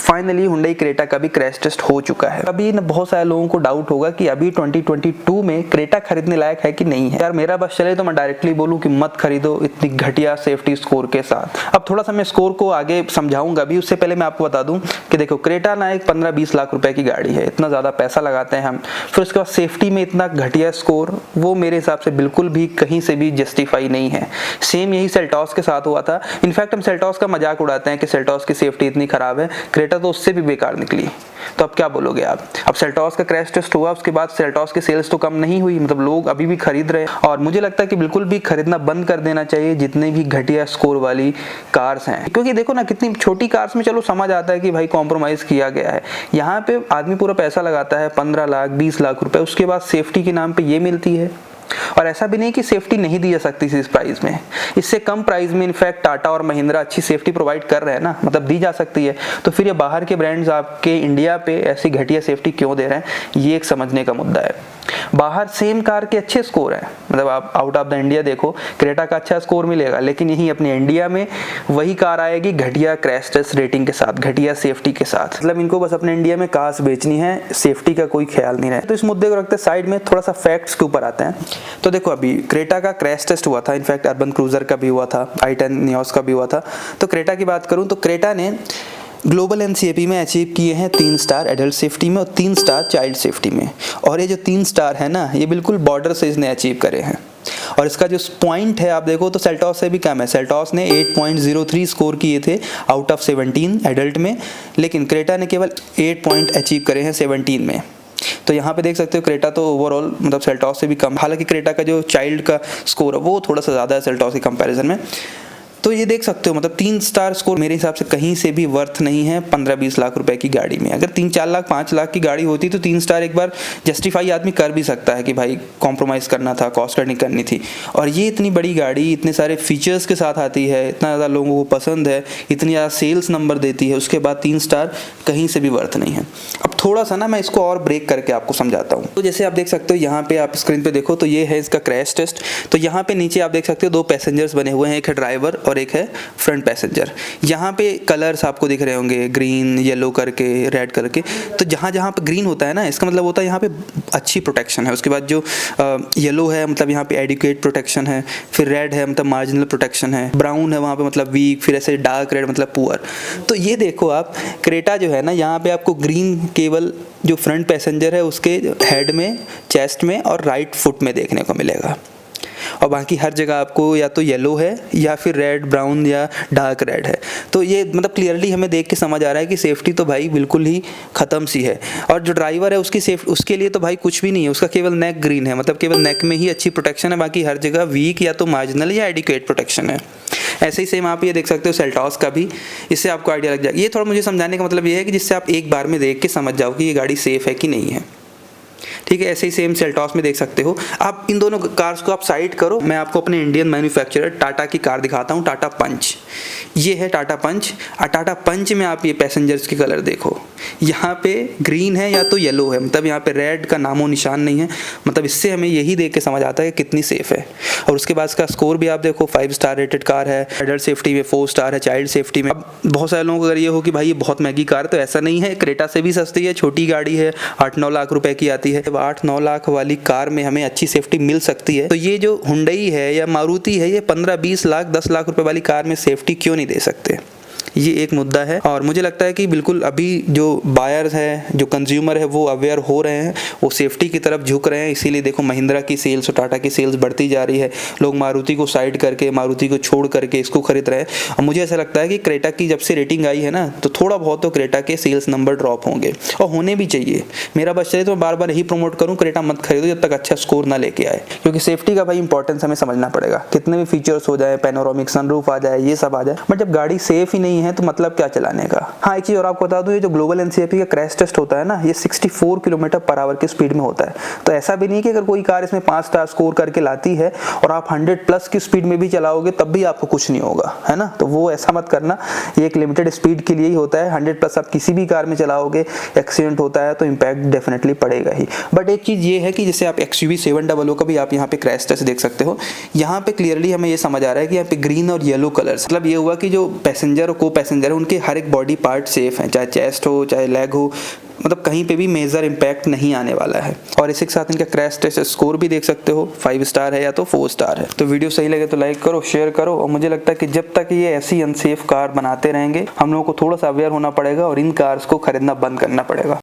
Finally Hyundai Creta का भी crash test हो चुका है। अभी न बहुत सारे लोगों को डाउट होगा कि अभी 2022 में क्रेटा खरीदने लायक है कि नहीं है। यार मेरा बस चले तो मैं डायरेक्टली बोलूं कि मत खरीदो इतनी घटिया सेफ्टी स्कोर के साथ। अब थोड़ा सा मैं स्कोर को आगे समझाऊंगा, अभी उससे पहले मैं आपको बता दूं कि देखो क्रेटा ना एक 15-20 लाख रुपए की गाड़ी है, इतना ज्यादा पैसा लगाते हैं हम, फिर उसके बाद सेफ्टी में इतना घटिया स्कोर, वो मेरे हिसाब से बिल्कुल भी कहीं से भी जस्टिफाई नहीं है। सेम यही सेल्टॉस के साथ हुआ था। इनफैक्ट हम सेल्टॉस का मजाक उड़ाते हैं कि सेल्टॉस की सेफ्टी इतनी खराब है, क्रेटा तो उससे भी बेकार निकली। तो अब क्या बोलोगे आप? अब सेल्टॉस का क्रैश टेस्ट हुआ, उसके बाद सेल्टॉस की सेल्स तो कम नहीं हुई, मतलब लोग अभी भी खरीद रहे हैं। और मुझे लगता है कि बिल्कुल भी खरीदना बंद कर देना चाहिए जितने भी घटिया स्कोर वाली कार्स हैं, क्योंकि देखो ना कितनी छोटी कार्स में चलो समझ आता है कि भाई कॉम्प्रोमाइज किया गया है। यहाँ पे आदमी पूरा पैसा लगाता है 15 लाख 20 लाख रुपए, उसके बाद सेफ्टी के नाम पे ये मिलती है। और ऐसा भी नहीं कि सेफ्टी नहीं दी जा सकती इस प्राइस में, इससे कम प्राइस में इनफैक्ट टाटा और महिंद्रा अच्छी सेफ्टी प्रोवाइड कर रहे हैं ना, मतलब दी जा सकती है। तो फिर ये बाहर के ब्रांड्स आपके इंडिया पे ऐसी घटिया सेफ्टी क्यों दे रहे हैं, ये एक समझने का मुद्दा है। बाहर सेम कार के अच्छे स्कोर हैं, मतलब आप आउट ऑफ द इंडिया देखो क्रेटा का अच्छा स्कोर मिलेगा, लेकिन यहीं अपने इंडिया में वही कार आएगी घटिया क्रैश टेस्ट रेटिंग के साथ, घटिया सेफ्टी के साथ। मतलब इनको बस अपने इंडिया में कार्स बेचनी है, सेफ्टी का कोई ख्याल नहीं रहा। तो इस मुद्दे को रखते साइड में, थोड़ा सा फैक्ट्स के ऊपर आते हैं। तो देखो अभी क्रेटा का क्रैश टेस्ट हुआ था, इनफैक्ट अर्बन क्रूजर का भी हुआ था, i10 नियोस का भी हुआ था। तो क्रेटा की बात करूं तो क्रेटा ने ग्लोबल एनसीएपी में अचीव किए हैं 3 स्टार एडल्ट सेफ्टी में और 3 स्टार चाइल्ड सेफ्टी में। और ये जो 3 स्टार है ना, ये बिल्कुल बॉर्डर से इसने अचीव करे हैं। और इसका जो पॉइंट है आप देखो तो सेल्टॉस से भी कम है। सेल्टॉस ने 8.03 स्कोर किए थे आउट ऑफ 17 एडल्ट में, लेकिन क्रेटा ने केवल 8 पॉइंट अचीव करे हैं 17 में। तो यहाँ पे देख सकते हो क्रेटा तो ओवरऑल मतलब सेल्टॉस से भी कम, हालांकि क्रेटा का जो चाइल्ड का स्कोर है वो थोड़ा सा ज़्यादा है सेल्टॉस के कंपैरिजन में। तो ये देख सकते हो मतलब 3 स्टार स्कोर मेरे हिसाब से कहीं से भी वर्थ नहीं है 15-20 लाख रुपए की गाड़ी में। अगर 3-4 लाख 5 लाख की गाड़ी होती तो 3 स्टार एक बार जस्टिफाई आदमी कर भी सकता है कि भाई कॉम्प्रोमाइज करना था, कॉस्ट कटिंग करनी थी। और ये इतनी बड़ी गाड़ी इतने सारे फीचर्स के साथ आती है, इतना ज़्यादा लोगों को पसंद है, इतनी ज़्यादा सेल्स नंबर देती है, उसके बाद 3 स्टार कहीं से भी वर्थ नहीं है। अब थोड़ा सा ना मैं इसको और ब्रेक करके आपको समझाता हूँ। तो जैसे आप देख सकते हो यहाँ पे आप स्क्रीन पे देखो तो ये है इसका क्रैश टेस्ट। तो यहाँ पे नीचे आप देख सकते हो 2 पैसेंजर्स बने हुए हैं, एक है ड्राइवर और एक है फ्रंट पैसेंजर। यहाँ पे कलर्स आपको दिख रहे होंगे, ग्रीन येलो करके रेड करके। तो जहाँ जहाँ पे ग्रीन होता है ना, इसका मतलब होता है यहाँ पे अच्छी प्रोटेक्शन है। उसके बाद जो येलो है मतलब यहाँ पे एडिक्वेट प्रोटेक्शन है, फिर रेड है मतलब मार्जिनल प्रोटेक्शन है, ब्राउन है वहाँ पे मतलब वीक, फिर ऐसे डार्क रेड मतलब पुअर। तो ये देखो आप क्रेटा जो है ना, यहाँ पे आपको ग्रीन केवल जो फ्रंट पैसेंजर है उसके हेड में, चेस्ट में और राइट फुट में देखने को मिलेगा, और बाकी हर जगह आपको या तो येलो है या फिर रेड ब्राउन या डार्क रेड है। तो ये मतलब क्लियरली हमें देख के समझ आ रहा है कि सेफ्टी तो भाई बिल्कुल ही ख़त्म सी है। और जो ड्राइवर है उसके लिए तो भाई कुछ भी नहीं है, उसका केवल नेक ग्रीन है, मतलब केवल नेक में ही अच्छी प्रोटेक्शन है, बाकी हर जगह वीक या तो मार्जिनल या एडिक्वेट प्रोटेक्शन है। ऐसे ही सेम आप ये देख सकते हो सेल्टॉस का भी, इससे आपको आइडिया लग जाएगा। ये थोड़ा मुझे समझाने का मतलब ये है कि जिससे आप एक बार में देख के समझ जाओ कि ये गाड़ी सेफ़ है कि नहीं है, ठीक है। ऐसे ही सेम सेल्टॉस में देख सकते हो आप। इन दोनों कार्स को आप साइड करो, मैं आपको अपने इंडियन मैन्युफैक्चरर टाटा की कार दिखाता हूँ, टाटा पंच। ये है टाटा पंच। और टाटा पंच में आप ये पैसेंजर्स के कलर देखो, यहाँ पे ग्रीन है या तो येलो है, मतलब यहाँ पे रेड का नामो निशान नहीं है। मतलब इससे हमें यही देख के समझ आता है कि कितनी सेफ है। और उसके बाद इसका स्कोर भी आप देखो, 5 स्टार रेटेड कार है, एडल्ट सेफ्टी में 4 स्टार है, चाइल्ड सेफ्टी में। अब बहुत सारे लोगों को अगर ये हो कि भाई ये बहुत महंगी कार, तो ऐसा नहीं है, क्रेटा से भी सस्ती है, छोटी गाड़ी है, 8-9 लाख रुपए की आती है। 8-9 लाख वाली कार में हमें अच्छी सेफ्टी मिल सकती है, तो ये जो हुंडई है या मारुति है, ये 15-20 लाख 10 लाख रुपए वाली कार में सेफ्टी क्यों नहीं दे सकते? ये एक मुद्दा है। और मुझे लगता है कि बिल्कुल अभी जो बायर्स है, जो कंज्यूमर है, वो अवेयर हो रहे हैं, वो सेफ्टी की तरफ झुक रहे हैं। इसीलिए देखो महिंद्रा की सेल्स और टाटा की सेल्स बढ़ती जा रही है। लोग मारुति को साइड करके, मारुति को छोड़ करके इसको खरीद रहे हैं। और मुझे ऐसा लगता है कि क्रेटा की जब से रेटिंग आई है ना, तो थोड़ा बहुत तो क्रेटा के सेल्स नंबर ड्रॉप होंगे, और होने भी चाहिए। मेरा बस चले तो मैं बार बार यही प्रमोट करूँ, क्रेटा मत खरीदो जब तक अच्छा स्कोर ना लेके आए, क्योंकि सेफ्टी का भाई इंपॉर्टेंस हमें समझना पड़ेगा। कितने भी फीचर्स हो जाए, पैनोरामिक सनरूफ आ जाए, ये सब आ जाए, बट जब गाड़ी सेफ ही नहीं है तो मतलब क्या चलाने का। हाँ, एक चीज और आपको बता दूं, ये जो ग्लोबल एनसीएपी का क्रैश टेस्ट होता है ना, ये 64 किलोमीटर पर आवर की स्पीड में होता है। तो ऐसा भी नहीं कि अगर कोई कार इसमें 5 स्टार स्कोर करके लाती है और आप 100+ की स्पीड में भी चलाओगे तब भी आपको कुछ नहीं होगा, है ना। तो वो ऐसा मत करना, ये एक लिमिटेड स्पीड के लिए ही होता है। 100+ आप किसी भी कार में चलाओगे, एक्सीडेंट होता है तो इम्पैक्ट डेफिनेटली पड़ेगा ही। बट एक चीज ये है कि जैसे आप XUV 700 का भी आप यहाँ पे क्रैश टेस्ट देख सकते हो, यहाँ पे क्लियरली हमें ये समझ आ रहा है कि यहाँ पे ग्रीन और येलो कलर्स, मतलब ये हुआ कि जो पैसेंजर को 2 पैसेंजर है उनके हर एक बॉडी पार्ट सेफ है, चाहे चेस्ट हो चाहे लेग हो, मतलब कहीं पे भी मेजर इम्पैक्ट नहीं आने वाला है। और इसी के साथ इनका क्रैश टेस्ट स्कोर भी देख सकते हो, 5 स्टार है या तो 4 स्टार है। तो वीडियो सही लगे तो लाइक करो, शेयर करो, और मुझे लगता है कि जब तक ये ऐसी अनसेफ कार बनाते रहेंगे हम लोगों को थोड़ा सा अवेयर होना पड़ेगा और इन कार्स को खरीदना बंद करना पड़ेगा।